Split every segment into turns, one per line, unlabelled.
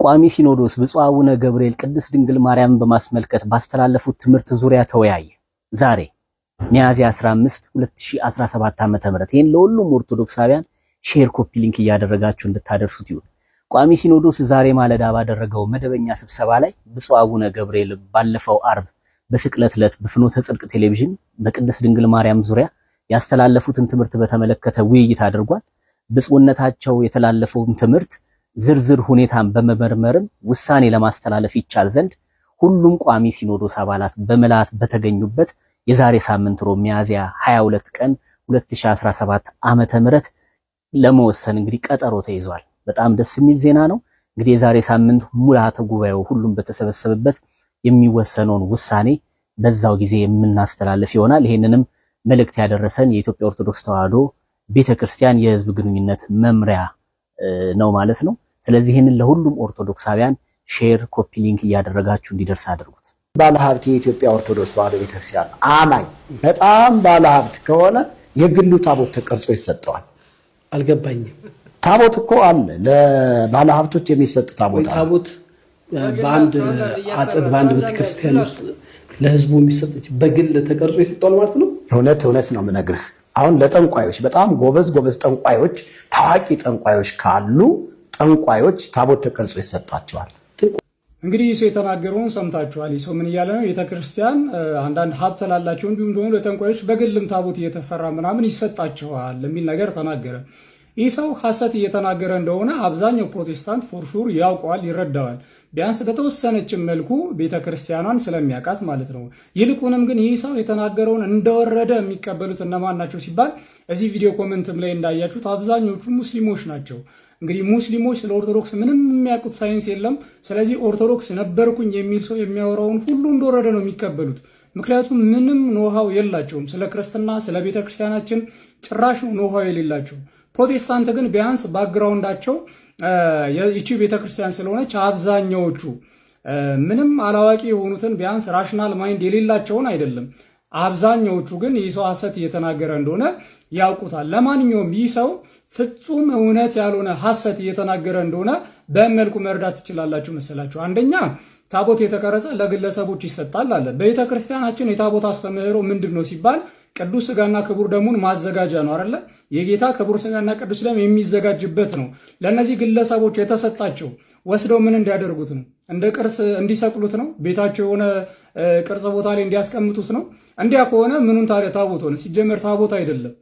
ቋሚ ሲኖዶስ ብፁዕ አቡነ ገብርኤል ቅድስት ድንግል ማርያምን በማስመልከት ባስተላለፉት ትምህርት ዙሪያ ተወያየ። ዛሬ ሚያዝያ 15 2017 ዓ.ም ይሄን ለሁሉም ኦርቶዶክሳውያን ሼር ኮፒ ሊንክ እያደረጋችሁ እንድታደርሱት ይሁን። ቋሚ ሲኖዶስ ዛሬ ማለዳ ባደረገው መደበኛ ስብሰባ ላይ ብፁዕ አቡነ ገብርኤል ባለፈው አርብ በስቅለት ዕለት በፍኖተ ጽድቅ ቴሌቪዥን በቅድስት ድንግል ማርያም ዙሪያ ያስተላለፉትን ትምህርት በተመለከተ ውይይት አድርጓል። ብፁዕነታቸው የተላለፈውን ትምህርት ዝርዝር ሁኔታን በመመርመርም ውሳኔ ለማስተላለፍ ይቻል ዘንድ ሁሉም ቋሚ ሲኖዶስ አባላት በመላት በተገኙበት የዛሬ ሳምንት ሮብ ሚያዝያ 22 ቀን 2017 ዓመተ ምህረት ለመወሰን እንግዲህ ቀጠሮ ተይዟል። በጣም ደስ የሚል ዜና ነው። እንግዲህ የዛሬ ሳምንት ሙላተ ጉባኤው ሁሉም በተሰበሰበበት የሚወሰነውን ውሳኔ በዛው ጊዜ የምናስተላልፍ ይሆናል። ይሄንንም መልእክት ያደረሰን የኢትዮጵያ ኦርቶዶክስ ተዋሕዶ ቤተክርስቲያን የሕዝብ ግንኙነት መምሪያ ነው ማለት ነው። ስለዚህ ይሄንን ለሁሉም ኦርቶዶክሳውያን ሼር ኮፒ ሊንክ እያደረጋችሁ እንዲደርስ አድርጉት።
ባለሀብት የኢትዮጵያ ኦርቶዶክስ ተዋሕዶ ቤተክርስቲያን አማኝ በጣም ባለሀብት ከሆነ የግሉ ታቦት ተቀርጾ ይሰጠዋል።
አልገባኝም።
ታቦት እኮ አለ፣ ለባለሀብቶች የሚሰጥ ታቦት አለ።
ታቦት በአንድ አጥር በአንድ ቤተክርስቲያን ውስጥ ለህዝቡ የሚሰጥ በግል ተቀርጾ ይሰጠዋል ማለት ነው።
እውነት ነው የምነግርህ። አሁን ለጠንቋዮች በጣም ጎበዝ ጠንቋዮች፣ ታዋቂ ጠንቋዮች ካሉ ጠንቋዮች ታቦት ተቀርጾ ይሰጣቸዋል።
እንግዲህ ይህ ሰው የተናገረውን ሰምታችኋል። ይህ ሰው ምን እያለ ነው? ቤተክርስቲያን አንዳንድ ሀብት ላላቸው እንዲሁም ደግሞ ለጠንቋዮች በግልም ታቦት እየተሰራ ምናምን ይሰጣቸዋል የሚል ነገር ተናገረ። ይህ ሰው ሐሰት እየተናገረ እንደሆነ አብዛኛው ፕሮቴስታንት ፎርሹር ያውቀዋል፣ ይረዳዋል። ቢያንስ በተወሰነች መልኩ ቤተክርስቲያኗን ስለሚያውቃት ማለት ነው። ይልቁንም ግን ይህ ሰው የተናገረውን እንደወረደ የሚቀበሉት እነማን ናቸው ሲባል እዚህ ቪዲዮ ኮሜንትም ላይ እንዳያችሁት አብዛኞቹ ሙስሊሞች ናቸው። እንግዲህ ሙስሊሞች ስለ ኦርቶዶክስ ምንም የሚያውቁት ሳይንስ የለም። ስለዚህ ኦርቶዶክስ ነበርኩኝ የሚል ሰው የሚያወራውን ሁሉ እንደወረደ ነው የሚቀበሉት። ምክንያቱም ምንም ኖሃው የላቸውም። ስለ ክርስትና ስለ ቤተክርስቲያናችን ጭራሽ ኖሃው የሌላቸው። ፕሮቴስታንት ግን ቢያንስ ባክግራውንዳቸው ይቺ ቤተክርስቲያን ስለሆነች አብዛኛዎቹ ምንም አላዋቂ የሆኑትን ቢያንስ ራሽናል ማይንድ የሌላቸውን አይደለም። አብዛኛዎቹ ግን ይህ ሰው ሐሰት እየተናገረ እንደሆነ ያውቁታል። ለማንኛውም ይህ ሰው ፍጹም እውነት ያልሆነ ሐሰት እየተናገረ እንደሆነ በመልኩ መረዳት ትችላላችሁ መሰላችሁ። አንደኛ ታቦት የተቀረጸ ለግለሰቦች ይሰጣል አለ። በቤተ ክርስቲያናችን የታቦት አስተምህሮ ምንድን ነው ሲባል ቅዱስ ሥጋና ክቡር ደሙን ማዘጋጃ ነው አይደለ? የጌታ ክቡር ሥጋና ቅዱስ ደም የሚዘጋጅበት ነው። ለእነዚህ ግለሰቦች የተሰጣቸው ወስደው ምን እንዲያደርጉት ነው? እንደ ቅርስ እንዲሰቅሉት ነው? ቤታቸው የሆነ ቅርጽ ቦታ ላይ እንዲያስቀምጡት ነው? እንዲያ ከሆነ ምኑን ታዲያ ታቦት ሆነ? ሲጀመር ታቦት አይደለም።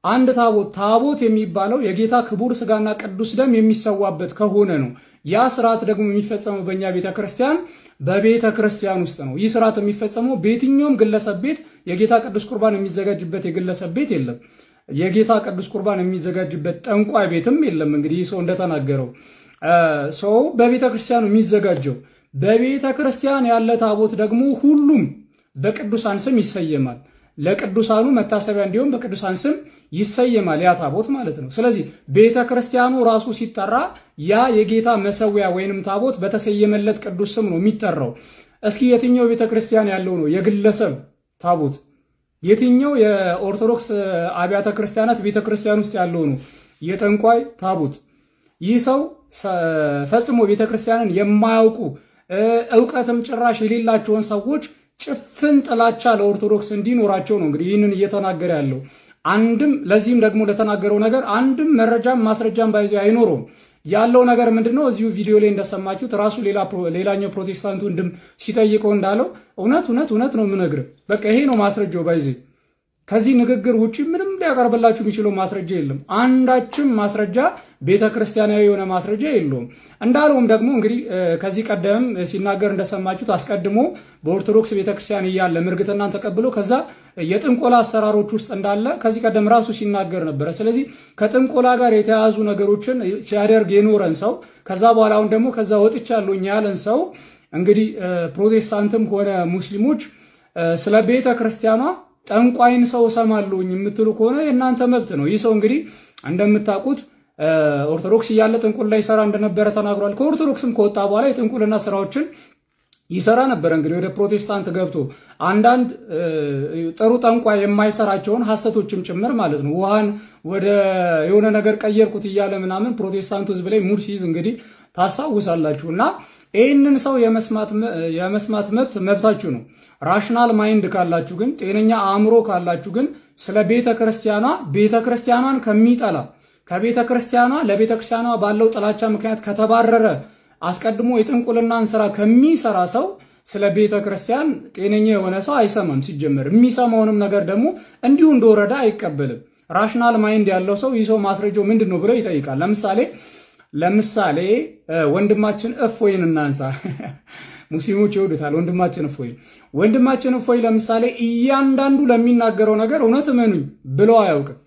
አንድ ታቦት የሚባለው የጌታ ክቡር ሥጋና ቅዱስ ደም የሚሰዋበት ከሆነ ነው። ያ ስርዓት ደግሞ የሚፈጸመው በእኛ ቤተ ክርስቲያን በቤተ ክርስቲያን ውስጥ ነው። ይህ ስርዓት የሚፈጸመው በየትኛውም ግለሰብ ቤት የጌታ ቅዱስ ቁርባን የሚዘጋጅበት የግለሰብ ቤት የለም። የጌታ ቅዱስ ቁርባን የሚዘጋጅበት ጠንቋይ ቤትም የለም። እንግዲህ ይህ ሰው እንደተናገረው ሰው በቤተ ክርስቲያኑ የሚዘጋጀው በቤተ ክርስቲያን ያለ ታቦት ደግሞ ሁሉም በቅዱሳን ስም ይሰየማል። ለቅዱሳኑ መታሰቢያ እንዲሆን በቅዱሳን ስም ይሰየማል ያ ታቦት ማለት ነው። ስለዚህ ቤተ ክርስቲያኑ ራሱ ሲጠራ ያ የጌታ መሰዊያ ወይንም ታቦት በተሰየመለት ቅዱስ ስም ነው የሚጠራው። እስኪ የትኛው ቤተ ክርስቲያን ያለው ነው የግለሰብ ታቦት? የትኛው የኦርቶዶክስ አብያተ ክርስቲያናት ቤተ ክርስቲያን ውስጥ ያለው ነው የጠንቋይ ታቦት? ይህ ሰው ፈጽሞ ቤተ ክርስቲያንን የማያውቁ ዕውቀትም ጭራሽ የሌላቸውን ሰዎች ጭፍን ጥላቻ ለኦርቶዶክስ እንዲኖራቸው ነው እንግዲህ ይህንን እየተናገረ ያለው። አንድም ለዚህም ደግሞ ለተናገረው ነገር አንድም መረጃም ማስረጃም ባይዘ አይኖረውም። ያለው ነገር ምንድነው? እዚሁ ቪዲዮ ላይ እንደሰማችሁት ራሱ ሌላኛው ፕሮቴስታንቱ ወንድም ሲጠይቀው እንዳለው እውነት ነው የምነግርህ። በቃ ይሄ ነው ማስረጃው ባይዘ። ከዚህ ንግግር ውጪ ምንም ሊያቀርብላችሁ የሚችለው ማስረጃ የለም። አንዳችም ማስረጃ ቤተ ክርስቲያናዊ የሆነ ማስረጃ የለውም። እንዳለውም ደግሞ እንግዲህ ከዚህ ቀደም ሲናገር እንደሰማችሁት አስቀድሞ በኦርቶዶክስ ቤተክርስቲያን እያለ ምርግትናን ተቀብሎ ከዛ የጥንቆላ አሰራሮች ውስጥ እንዳለ ከዚህ ቀደም ራሱ ሲናገር ነበረ። ስለዚህ ከጥንቆላ ጋር የተያያዙ ነገሮችን ሲያደርግ የኖረን ሰው ከዛ በኋላ አሁን ደግሞ ከዛ ወጥቻለሁኝ ያለን ሰው እንግዲህ ፕሮቴስታንትም ሆነ ሙስሊሞች ስለ ቤተ ክርስቲያኗ ጠንቋይን ሰው እሰማለሁኝ የምትሉ ከሆነ የእናንተ መብት ነው። ይህ ሰው እንግዲህ እንደምታውቁት ኦርቶዶክስ እያለ ጥንቁልና ይሰራ እንደነበረ ተናግሯል። ከኦርቶዶክስም ከወጣ በኋላ የጥንቁልና ስራዎችን ይሰራ ነበር። እንግዲህ ወደ ፕሮቴስታንት ገብቶ አንዳንድ ጥሩ ጠንቋይ የማይሰራቸውን ሐሰቶችም ጭምር ማለት ነው ውሃን ወደ የሆነ ነገር ቀየርኩት እያለ ምናምን ፕሮቴስታንቱ ህዝብ ላይ ሙድ ሲይዝ እንግዲህ ታስታውሳላችሁና ይህንን ሰው የመስማት መብታችሁ ነው። ራሽናል ማይንድ ካላችሁ ግን ጤነኛ አእምሮ ካላችሁ ግን ስለ ቤተክርስቲያኗን ከሚጠላ ከቤተክርስቲያኗ ለቤተክርስቲያኗ ባለው ጥላቻ ምክንያት ከተባረረ አስቀድሞ የጥንቁልናን ስራ ከሚሰራ ሰው ስለ ቤተክርስቲያን ጤነኛ የሆነ ሰው አይሰማም። ሲጀመር የሚሰማውንም ነገር ደግሞ እንዲሁ እንደወረዳ አይቀበልም። ራሽናል ማይንድ ያለው ሰው ይህ ሰው ማስረጃው ምንድን ነው ብሎ ይጠይቃል። ለምሳሌ ወንድማችን እፎይን እናንሳ። ሙስሊሞች ይወዱታል ወንድማችን እፎይ ለምሳሌ እያንዳንዱ ለሚናገረው ነገር እውነት እመኑኝ ብሎ አያውቅም።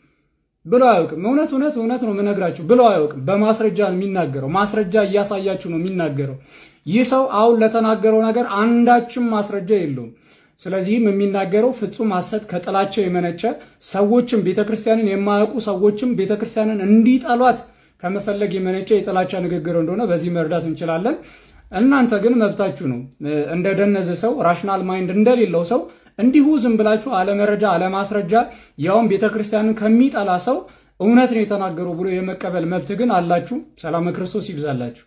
እውነት ነው የምነግራችሁ ብሎ አያውቅም። በማስረጃ ነው የሚናገረው። ማስረጃ እያሳያችሁ ነው የሚናገረው። ይህ ሰው አሁን ለተናገረው ነገር አንዳችም ማስረጃ የለውም። ስለዚህም የሚናገረው ፍጹም ሐሰት ከጥላቻ የመነጨ ሰዎችም ቤተክርስቲያንን የማያውቁ ሰዎችም ቤተክርስቲያንን እንዲጠሏት ከመፈለግ የመነጨ የጥላቻ ንግግር እንደሆነ በዚህ መረዳት እንችላለን። እናንተ ግን መብታችሁ ነው እንደደነዘ ሰው ራሽናል ማይንድ እንደሌለው ሰው እንዲሁ ዝም ብላችሁ አለመረጃ አለማስረጃ ያውም ቤተክርስቲያንን ከሚጠላ ሰው እውነት ነው የተናገሩ ብሎ የመቀበል መብት ግን አላችሁ። ሰላም ክርስቶስ ይብዛላችሁ።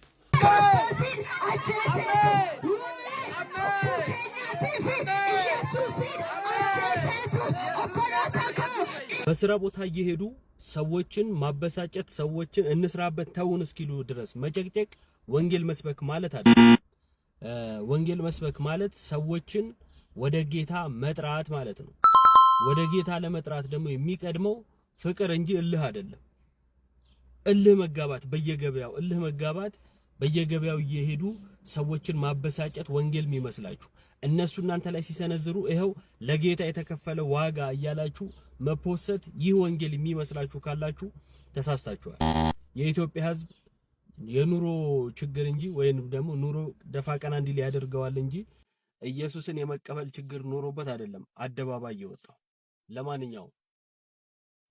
በስራ ቦታ እየሄዱ ሰዎችን ማበሳጨት፣ ሰዎችን እንስራበት ተውን እስኪሉ ድረስ መጨቅጨቅ ወንጌል መስበክ ማለት አይደለም። ወንጌል መስበክ ማለት ሰዎችን ወደ ጌታ መጥራት ማለት ነው። ወደ ጌታ ለመጥራት ደግሞ የሚቀድመው ፍቅር እንጂ እልህ አይደለም። እልህ መጋባት በየገበያው እየሄዱ ሰዎችን ማበሳጨት ወንጌል የሚመስላችሁ እነሱ እናንተ ላይ ሲሰነዝሩ ይሄው ለጌታ የተከፈለ ዋጋ እያላችሁ መፖሰት ይህ ወንጌል የሚመስላችሁ ካላችሁ ተሳስታችኋል። የኢትዮጵያ ሕዝብ የኑሮ ችግር እንጂ ወይንም ደግሞ ኑሮ ደፋ ቀና እንዲል ያደርገዋል እንጂ ኢየሱስን የመቀበል ችግር ኖሮበት አይደለም አደባባይ የወጣው። ለማንኛውም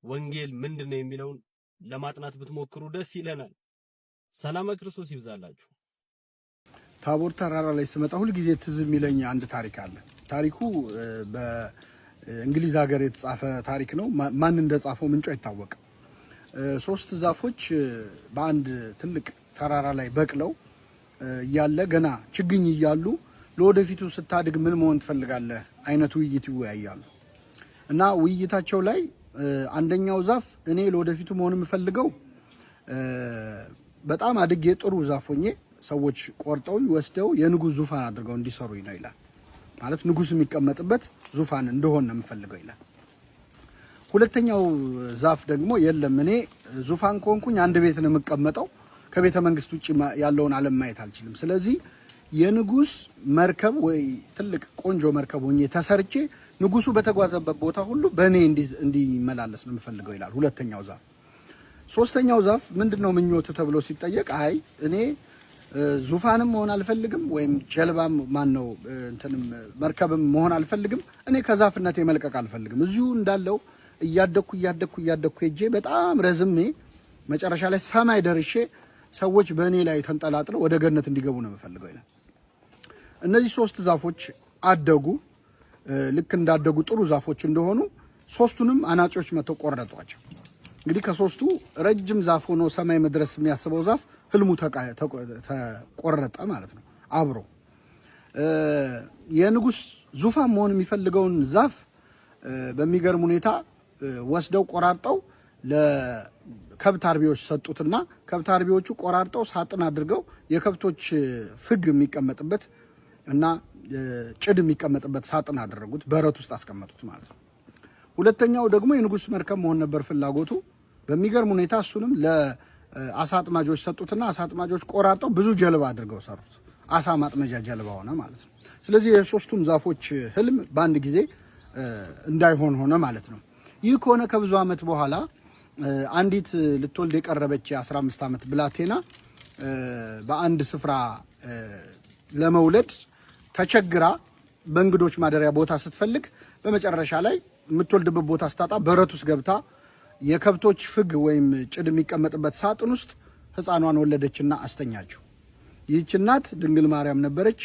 ወንጌል ምንድነው የሚለውን ለማጥናት ብትሞክሩ ደስ ይለናል። ሰላም ክርስቶስ ይብዛላችሁ።
ታቦር ተራራ ላይ ስመጣ ሁሉ ጊዜ ትዝ የሚለኝ አንድ ታሪክ አለ። ታሪኩ በእንግሊዝ ሀገር የተጻፈ ታሪክ ነው። ማን እንደጻፈው ምንጩ አይታወቅም። 3 ዛፎች በአንድ ትልቅ ተራራ ላይ በቅለው ያለ ገና ችግኝ እያሉ ለወደፊቱ ስታድግ ምን መሆን ትፈልጋለህ አይነት ውይይት ይወያያሉ። እና ውይይታቸው ላይ አንደኛው ዛፍ እኔ ለወደፊቱ መሆን የምፈልገው በጣም አድጌ ጥሩ ዛፍ ሆኜ ሰዎች ቆርጠው ወስደው የንጉስ ዙፋን አድርገው እንዲሰሩኝ ነው ይላል። ማለት ንጉስ የሚቀመጥበት ዙፋን እንደሆነ ነው የምፈልገው ይላል። ሁለተኛው ዛፍ ደግሞ የለም እኔ ዙፋን ኮንኩኝ አንድ ቤት ነው የምቀመጠው፣ ከቤተ መንግስት ውጪ ያለውን ዓለም ማየት አልችልም። ስለዚህ የንጉስ መርከብ ወይ ትልቅ ቆንጆ መርከብ ሆኜ ተሰርቼ ንጉሱ በተጓዘበት ቦታ ሁሉ በእኔ እንዲመላለስ ነው የምፈልገው ይላል ሁለተኛው ዛፍ። ሶስተኛው ዛፍ ምንድነው ምኞት ተብሎ ሲጠየቅ አይ እኔ ዙፋንም መሆን አልፈልግም ወይም ጀልባም ማነው እንትንም መርከብም መሆን አልፈልግም፣ እኔ ከዛፍነት መልቀቅ አልፈልግም፣ እዚሁ እንዳለው እያደኩ ሄጄ በጣም ረዝሜ መጨረሻ ላይ ሰማይ ደርሼ ሰዎች በእኔ ላይ ተንጠላጥለው ወደ ገነት እንዲገቡ ነው የምፈልገው ይላል። እነዚህ 3 ዛፎች አደጉ። ልክ እንዳደጉ ጥሩ ዛፎች እንደሆኑ 3ቱንም አናጺዎች መተው ቆረጧቸው። እንግዲህ ከ3ቱ ረጅም ዛፍ ሆኖ ሰማይ መድረስ የሚያስበው ዛፍ ህልሙ ተቆረጠ ማለት ነው አብሮ። የንጉስ ዙፋን መሆን የሚፈልገውን ዛፍ በሚገርም ሁኔታ ወስደው ቆራርጠው ለከብት አርቢዎች ሰጡትና ከብት አርቢዎቹ ቆራርጠው ሳጥን አድርገው የከብቶች ፍግ የሚቀመጥበት እና ጭድ የሚቀመጥበት ሳጥን አደረጉት፣ በረት ውስጥ አስቀመጡት ማለት ነው። ሁለተኛው ደግሞ የንጉስ መርከብ መሆን ነበር ፍላጎቱ። በሚገርም ሁኔታ እሱንም ለአሳ አጥማጆች ሰጡትና አሳ አጥማጆች ቆራርጠው ብዙ ጀልባ አድርገው ሰሩት። አሳ ማጥመጃ ጀልባ ሆነ ማለት ነው። ስለዚህ የሶስቱም ዛፎች ህልም በአንድ ጊዜ እንዳይሆን ሆነ ማለት ነው። ይህ ከሆነ ከብዙ ዓመት በኋላ አንዲት ልትወልድ የቀረበች የ15 ዓመት ብላቴና በአንድ ስፍራ ለመውለድ ተቸግራ በእንግዶች ማደሪያ ቦታ ስትፈልግ በመጨረሻ ላይ የምትወልድበት ቦታ ስታጣ በረት ውስጥ ገብታ የከብቶች ፍግ ወይም ጭድ የሚቀመጥበት ሳጥን ውስጥ ህፃኗን ወለደችና አስተኛችው። ይህች እናት ድንግል ማርያም ነበረች።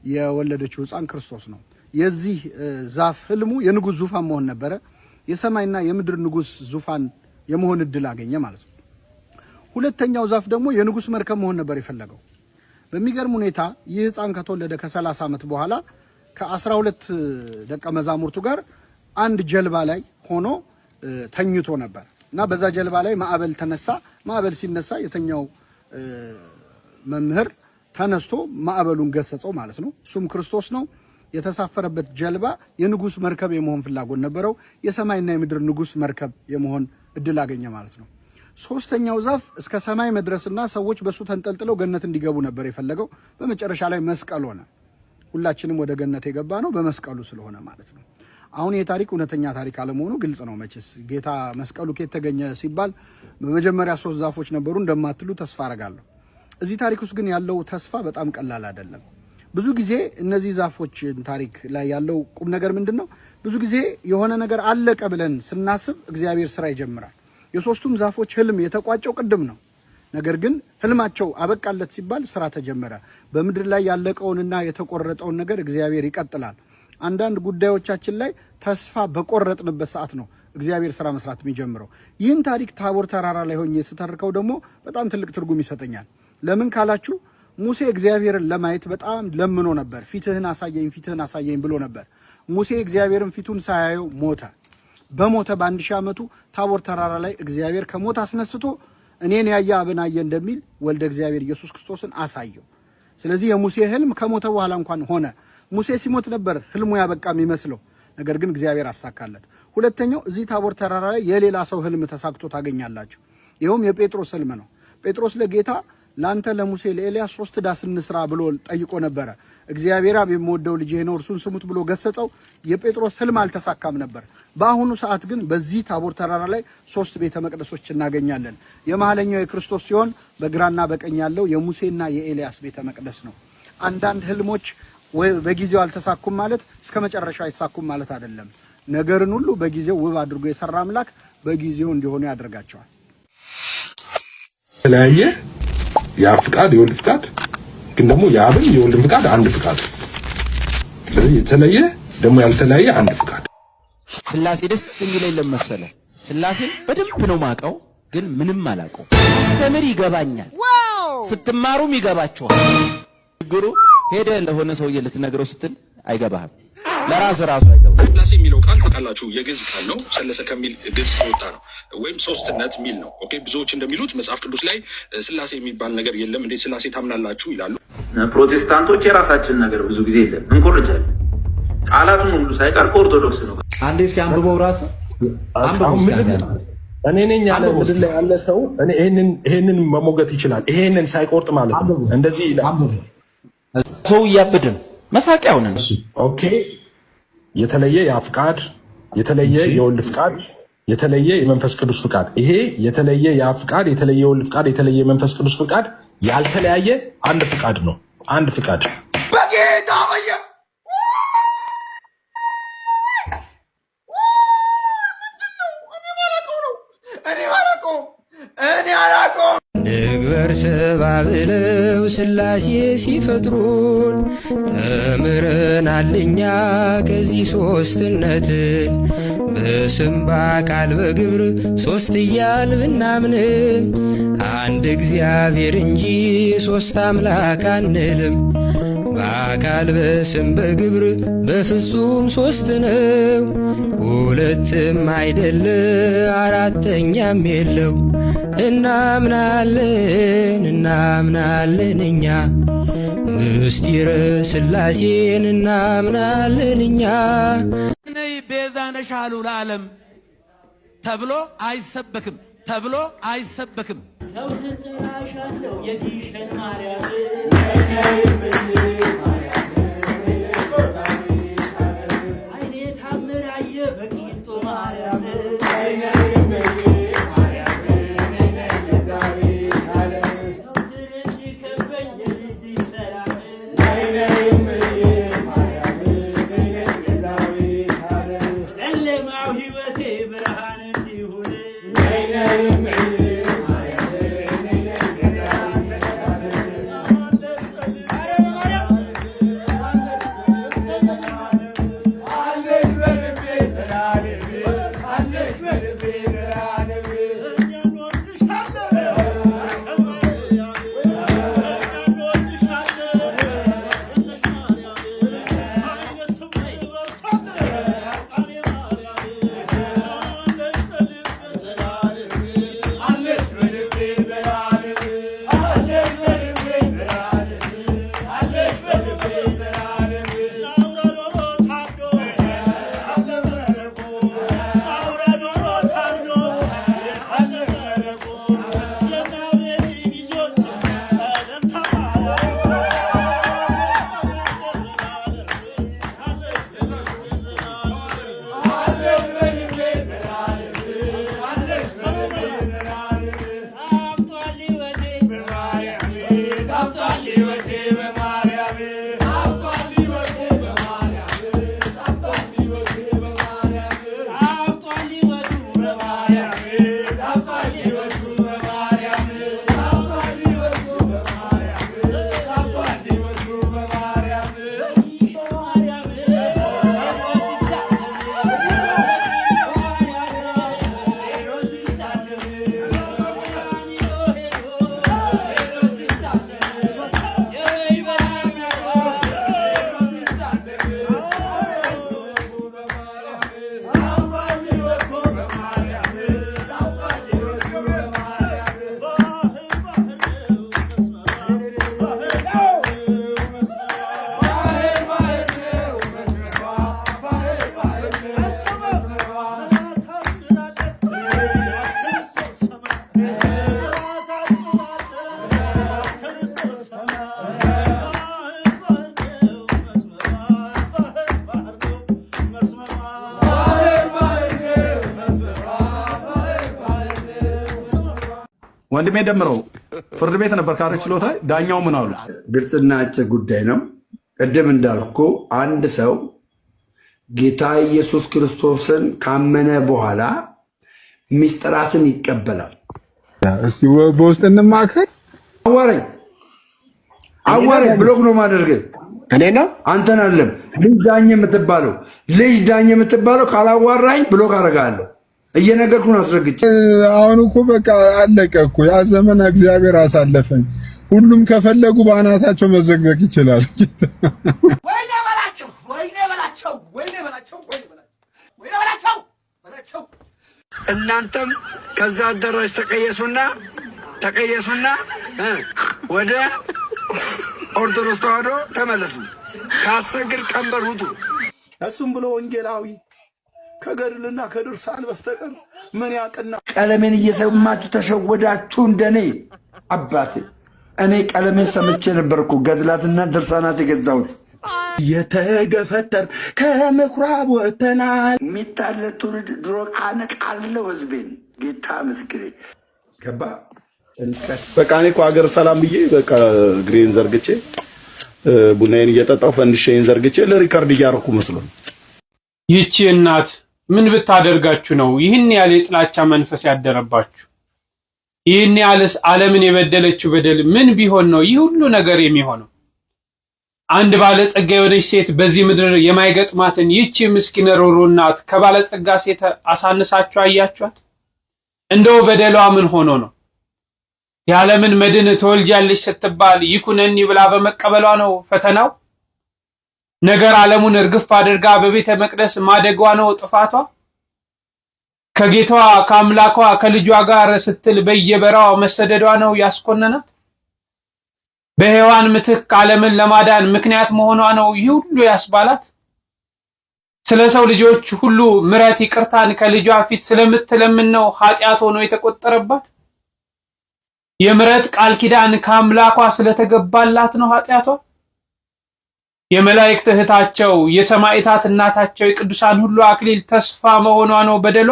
የወለደችው ህፃን ክርስቶስ ነው። የዚህ ዛፍ ህልሙ የንጉስ ዙፋን መሆን ነበረ። የሰማይና የምድር ንጉስ ዙፋን የመሆን እድል አገኘ ማለት ነው። ሁለተኛው ዛፍ ደግሞ የንጉስ መርከብ መሆን ነበር የፈለገው። በሚገርም ሁኔታ ይህ ሕፃን ከተወለደ ከ30 ዓመት በኋላ ከ12 ደቀ መዛሙርቱ ጋር አንድ ጀልባ ላይ ሆኖ ተኝቶ ነበር እና በዛ ጀልባ ላይ ማዕበል ተነሳ። ማዕበል ሲነሳ የተኛው መምህር ተነስቶ ማዕበሉን ገሰጸው ማለት ነው። እሱም ክርስቶስ ነው። የተሳፈረበት ጀልባ የንጉስ መርከብ የመሆን ፍላጎት ነበረው። የሰማይና የምድር ንጉስ መርከብ የመሆን እድል አገኘ ማለት ነው። ሶስተኛው ዛፍ እስከ ሰማይ መድረስና ሰዎች በሱ ተንጠልጥለው ገነት እንዲገቡ ነበር የፈለገው። በመጨረሻ ላይ መስቀል ሆነ። ሁላችንም ወደ ገነት የገባ ነው በመስቀሉ ስለሆነ ማለት ነው። አሁን ይሄ ታሪክ እውነተኛ ታሪክ አለመሆኑ ግልጽ ነው። መቼስ ጌታ መስቀሉ ከየት ተገኘ ሲባል በመጀመሪያ 3 ዛፎች ነበሩ እንደማትሉ ተስፋ አረጋለሁ። እዚህ ታሪክ ውስጥ ግን ያለው ተስፋ በጣም ቀላል አይደለም። ብዙ ጊዜ እነዚህ ዛፎች ታሪክ ላይ ያለው ቁም ነገር ምንድነው? ብዙ ጊዜ የሆነ ነገር አለቀ ብለን ስናስብ እግዚአብሔር ስራ ይጀምራል። የሶስቱም ዛፎች ህልም የተቋጨው ቅድም ነው። ነገር ግን ህልማቸው አበቃለት ሲባል ስራ ተጀመረ። በምድር ላይ ያለቀውንና የተቆረጠውን ነገር እግዚአብሔር ይቀጥላል። አንዳንድ ጉዳዮቻችን ላይ ተስፋ በቆረጥንበት ሰዓት ነው እግዚአብሔር ስራ መስራት የሚጀምረው። ይህን ታሪክ ታቦር ተራራ ላይ ሆኜ ስተርከው ደግሞ በጣም ትልቅ ትርጉም ይሰጠኛል። ለምን ካላችሁ ሙሴ እግዚአብሔርን ለማየት በጣም ለምኖ ነበር። ፊትህን አሳየኝ ብሎ ነበር። ሙሴ እግዚአብሔርን ፊቱን ሳያየው ሞተ። በሞተ በ1000 ዓመቱ ታቦር ተራራ ላይ እግዚአብሔር ከሞት አስነስቶ እኔን ያየ አብን አየ እንደሚል ወልደ እግዚአብሔር ኢየሱስ ክርስቶስን አሳየው። ስለዚህ የሙሴ ህልም ከሞተ በኋላ እንኳን ሆነ። ሙሴ ሲሞት ነበር ህልሙ ያበቃ የሚመስለው፣ ነገር ግን እግዚአብሔር አሳካለት። ሁለተኛው እዚህ ታቦር ተራራ ላይ የሌላ ሰው ህልም ተሳክቶ ታገኛላችሁ። ይኸውም የጴጥሮስ ህልም ነው። ጴጥሮስ ለጌታ ላንተ ለሙሴ ለኤልያስ 3 ዳስ እንስራ ብሎ ጠይቆ ነበረ። እግዚአብሔር አብ የምወደው ልጄ ነው እርሱን ስሙት ብሎ ገሰጸው። የጴጥሮስ ህልም አልተሳካም ነበር። በአሁኑ ሰዓት ግን በዚህ ታቦር ተራራ ላይ 3 ቤተ መቅደሶች እናገኛለን። የመሐለኛው የክርስቶስ ሲሆን በግራና በቀኝ ያለው የሙሴና የኤልያስ ቤተ መቅደስ ነው። አንዳንድ ህልሞች በጊዜው አልተሳኩም ማለት እስከ መጨረሻው አይሳኩም ማለት አይደለም። ነገርን ሁሉ በጊዜው ውብ አድርጎ የሰራ አምላክ በጊዜው እንዲሆኑ ያደርጋቸዋል።
የተለያየ የአብ ፍቃድ የወልድ ፍቃድ ግን ደግሞ የአብን የወልድ ፍቃድ አንድ ፍቃድ። ስለዚህ የተለየ ደግሞ ያልተለያየ አንድ ፍቃድ።
ስላሴ ደስ የሚለኝ ለመሰለ ስላሴን በደንብ ነው ማቀው፣ ግን ምንም አላቀው። አስተምር ይገባኛል፣ ስትማሩም ይገባችኋል። ችግሩ ሄደ ለሆነ ሰውዬ ልትነግረው ስትል አይገባህም። ለራስ ራሱ አይገባም።
ስላሴ የሚለው ቃል ታውቃላችሁ የግዕዝ ቃል ነው። ሰለሰ ከሚል ግዕዝ የወጣ ነው፣ ወይም ሶስትነት የሚል ነው። ኦኬ ብዙዎች እንደሚሉት መጽሐፍ ቅዱስ ላይ ስላሴ የሚባል ነገር የለም፣ እንዴት ስላሴ ታምናላችሁ ይላሉ።
ፕሮቴስታንቶች የራሳችን ነገር ብዙ ጊዜ የለም እንኮርጃለን። ቃላቱን ሁሉ ሳይቀር ኦርቶዶክስ ነው።
አንዴ እስኪ አንብበው ራስ
እኔ ነኝ ያለ ምድር ላይ ያለ ሰው ይሄንን መሞገት ይችላል። ይሄንን ሳይቆርጥ ማለት ነው። እንደዚህ ይላል።
ሰው እያበድን መሳቂያው ነን።
ኦኬ የተለየ የአብ ፍቃድ፣ የተለየ የወልድ ፍቃድ፣ የተለየ የመንፈስ ቅዱስ ፍቃድ። ይሄ የተለየ የአብ ፍቃድ፣ የተለየ የወልድ ፍቃድ፣ የተለየ የመንፈስ ቅዱስ ፍቃድ ያልተለያየ አንድ ፍቃድ ነው። አንድ ፍቃድ
በጌታ ወየ እኔ አላውቀውም።
ንግበር ሰብአ ብለው ሥላሴ ሲፈጥሩን ተምረናል እኛ ከዚህ ሦስትነትን። በስም በአካል በግብር ሦስት እያል ብናምንም አንድ እግዚአብሔር እንጂ ሦስት አምላክ አንልም። በአካል በስም በግብር በፍጹም ሦስት ነው። ሁለትም አይደለ አራተኛም የለው። እናምናለን እኛ ምስጢረ ሥላሴን እናምናለን እኛ።
ነይ ቤዛ ነሽ አሉ ለዓለም ተብሎ አይሰበክም
ሰው ልጥራሻለው የግሸን ማርያም አይኔ ታምር አየ በቂልጦ ማርያም
ወንድሜ ደምረው ፍርድ ቤት ነበር ካረ ችሎታ ዳኛው ምን አሉ?
ግልጽና አጭር ጉዳይ ነው። ቅድም እንዳልኩ አንድ ሰው ጌታ ኢየሱስ ክርስቶስን ካመነ በኋላ ሚስጥራትን ይቀበላል።
እስቲ በውስጥ እንማከር።
አዋረኝ ብሎክ ነው ማደርግ
እኔ ነው
አንተን አይደለም። ልጅ ዳኝ የምትባለው ካላዋራኝ ብሎክ አደርጋለሁ። እየነገርኩን አስረግጬ
አሁን እኮ በቃ አለቀ እኮ ያ ዘመን እግዚአብሔር አሳለፈኝ። ሁሉም ከፈለጉ በአናታቸው መዘግዘግ ይችላል።
እናንተም ከዛ አዳራሽ ተቀየሱና ወደ ኦርቶዶክስ ተዋህዶ ተመለሱ። ከአሰግድ ቀንበር ውጡ።
እሱም ብሎ ወንጌላዊ ከገድልና ከድርሳን በስተቀር ምን ያቅና?
ቀለሜን እየሰማችሁ ተሸወዳችሁ እንደኔ አባቴ። እኔ ቀለሜን ሰምቼ ነበርኩ ገድላትና ድርሳናት የገዛሁት።
የተገፈተር ከምኩራብ ወተናል
የሚታለ ትውልድ ድሮ አነቃለሁ ህዝቤን። ጌታ ምስክሬ ገባ።
በቃ እኔ እኮ ሀገር ሰላም ብዬ በቃ ግሬን ዘርግቼ ቡናዬን እየጠጣሁ ፈንድሼን ዘርግቼ ለሪከርድ እያደረኩ መስሎኝ።
ይቺ እናት ምን ብታደርጋችሁ ነው ይህን ያለ የጥላቻ መንፈስ ያደረባችሁ? ይህን ያለስ ዓለምን የበደለችው በደል ምን ቢሆን ነው ይህ ሁሉ ነገር የሚሆነው? አንድ ባለጸጋ የሆነች ሴት በዚህ ምድር የማይገጥማትን ይቺ ምስኪን ሮሮ እናት ከባለጸጋ ሴት አሳንሳችሁ አያችኋት? እንደው በደሏ ምን ሆኖ ነው? የዓለምን መድን ተወልጃለች ስትባል ይኩነኒ ብላ በመቀበሏ ነው ፈተናው? ነገር ዓለሙን እርግፍ አድርጋ በቤተ መቅደስ ማደጓ ነው ጥፋቷ? ከጌታዋ ከአምላኳ ከልጇ ጋር ስትል በየበራው መሰደዷ ነው ያስኮነናት? በሔዋን ምትክ ዓለምን ለማዳን ምክንያት መሆኗ ነው ይህ ሁሉ ያስባላት? ስለ ሰው ልጆች ሁሉ ምሕረት ይቅርታን ከልጇ ፊት ስለምትለምን ነው ኃጢአት ሆኖ የተቆጠረባት? የምሕረት ቃል ኪዳን ከአምላኳ ስለተገባላት ነው ኃጢአቷ? የመላእክት እህታቸው የሰማዕታት እናታቸው የቅዱሳን ሁሉ አክሊል ተስፋ መሆኗ ነው በደሏ?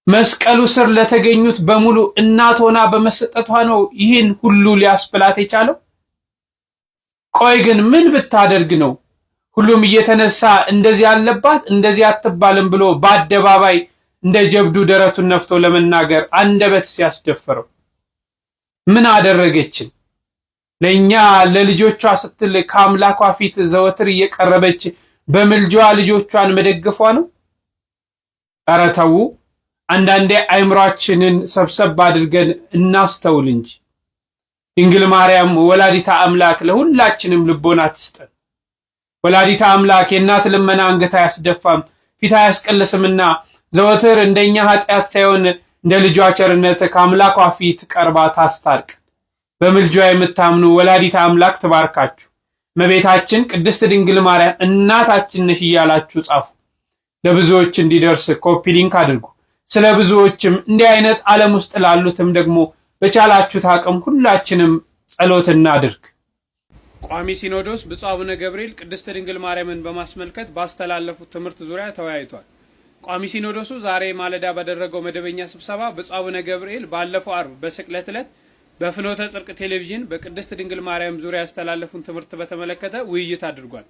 መስቀሉ ስር ለተገኙት በሙሉ እናት ሆና በመሰጠቷ ነው ይህን ሁሉ ሊያስብላት የቻለው? ቆይ ግን ምን ብታደርግ ነው ሁሉም እየተነሳ እንደዚህ አለባት እንደዚህ አትባልም ብሎ በአደባባይ እንደ ጀብዱ ደረቱን ነፍቶ ለመናገር አንደበት ሲያስደፍረው? ምን አደረገችን? ለኛ ለልጆቿ ስትል ከአምላኳ ፊት ዘወትር እየቀረበች በምልጃዋ ልጆቿን መደገፏ ነው? ኧረ ተው፣ አንዳንዴ አይምሯችንን ሰብሰብ አድርገን እናስተውል እንጂ። ድንግል ማርያም ወላዲታ አምላክ ለሁላችንም ልቦና ትስጠን። ወላዲታ አምላክ የእናት ልመና አንገት አያስደፋም ፊት አያስቀልስምና ዘወትር እንደኛ ኃጢአት ሳይሆን እንደ ልጇ ቸርነት ከአምላኳ ፊት ቀርባ ታስታርቅ። በምልጃዋ የምታምኑ ወላዲታ አምላክ ትባርካችሁ። እመቤታችን ቅድስት ድንግል ማርያም እናታችን ነሽ እያላችሁ ጻፉ። ለብዙዎች እንዲደርስ ኮፒ ሊንክ አድርጉ። ስለ ብዙዎችም እንዲህ አይነት ዓለም ውስጥ ላሉትም ደግሞ በቻላችሁት አቅም ሁላችንም ጸሎት እናድርግ። ቋሚ ሲኖዶስ ብፁዕ አቡነ ገብርኤል ቅድስት ድንግል ማርያምን በማስመልከት ባስተላለፉት ትምህርት ዙሪያ ተወያይቷል። ቋሚ ሲኖዶሱ ዛሬ ማለዳ ባደረገው መደበኛ ስብሰባ ብፁዕ አቡነ ገብርኤል ባለፈው አርብ በስቅለት ዕለት በፍኖተ ጽድቅ ቴሌቪዥን በቅድስት ድንግል ማርያም ዙሪያ ያስተላለፉን ትምህርት በተመለከተ ውይይት አድርጓል።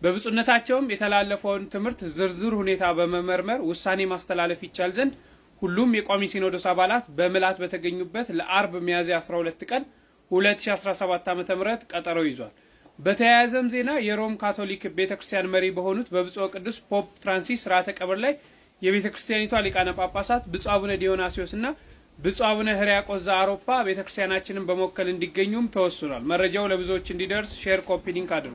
በብፁዕነታቸውም የተላለፈውን ትምህርት ዝርዝር ሁኔታ በመመርመር ውሳኔ ማስተላለፍ ይቻል ዘንድ ሁሉም የቋሚ ሲኖዶስ አባላት በምልዓት በተገኙበት ለአርብ ሚያዝያ 12 ቀን 2017 ዓ.ም ቀጠሮ ይዟል። በተያያዘም ዜና የሮም ካቶሊክ ቤተክርስቲያን መሪ በሆኑት በብፁዕ ቅዱስ ፖፕ ፍራንሲስ ሥርዓተ ቀብር ላይ የቤተክርስቲያኒቷ ሊቃነ ጳጳሳት ብፁዕ አቡነ ዲዮናስዮስ እና ብፁዕ አቡነ ሕርያቆስ ዘአውሮፓ ቤተክርስቲያናችንን በመወከል እንዲገኙም ተወስኗል። መረጃው ለብዙዎች እንዲደርስ ሼር፣ ኮፒ ሊንክ አድርጉ።